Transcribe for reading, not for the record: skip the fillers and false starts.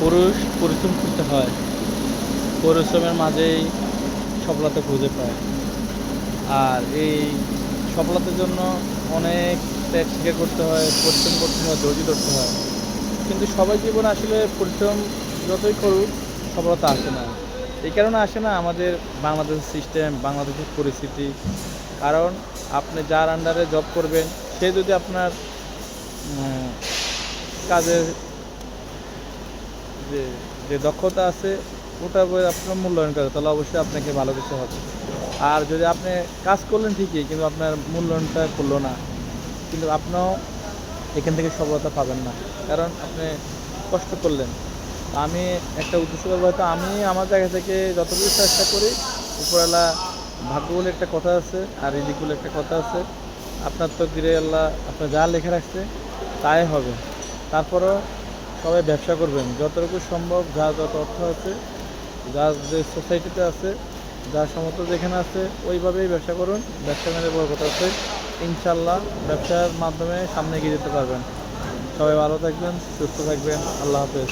পুরুষ পরিশ্রম করতে হয়, পরিশ্রমের মাঝেই সফলতা খুঁজে পায়। আর এই সফলতার জন্য অনেক ত্যাগ স্বীকার করতে হয়, পরিশ্রম করতে হয়, ধৈর্য ধরতে হয়। কিন্তু সবাই জীবনে আসলে পরিশ্রম যতই করুক সফলতা আসে না। এই কারণে আসে না আমাদের বাংলাদেশের সিস্টেম, বাংলাদেশের পরিস্থিতি। কারণ আপনি যার আন্ডারে জব করবেন সে যদি আপনার উম, কাজের যে যে দক্ষতা আছে ওটা বলে আপনার মূল্যায়ন করে তাহলে অবশ্যই আপনাকে ভালো কিছু হবে। আর যদি আপনি কাজ করলেন ঠিকই কিন্তু আপনার মূল্যায়নটা করলো না, কিন্তু আপনিও এখান থেকে সফলতা পাবেন না, কারণ আপনি কষ্ট করলেন। আমি একটা উদ্দেশ্য করবো, হয়তো আমি আমার জায়গা থেকে যতটুকু চেষ্টা করি, উপরওয়ালা ভাগ্য বলে একটা কথা আছে আর রিজিক বলে একটা কথা আছে। আপনার তকদিরে আল্লাহ আপনার যা লেখা রাখছে তাই হবে। তারপরও সবাই ব্যবসা করবেন যতটুকু সম্ভব, যার যত অর্থ আছে, যার যে সোসাইটিতে আছে, যার সমর্থ যেখানে আছে ওইভাবেই ব্যবসা করুন। ব্যবসা মেরে বড় কথা আছে, ইনশাল্লাহ ব্যবসার মাধ্যমে সামনে এগিয়ে যেতে পারবেন। সবাই ভালো থাকবেন, সুস্থ থাকবেন। আল্লাহ হাফেজ।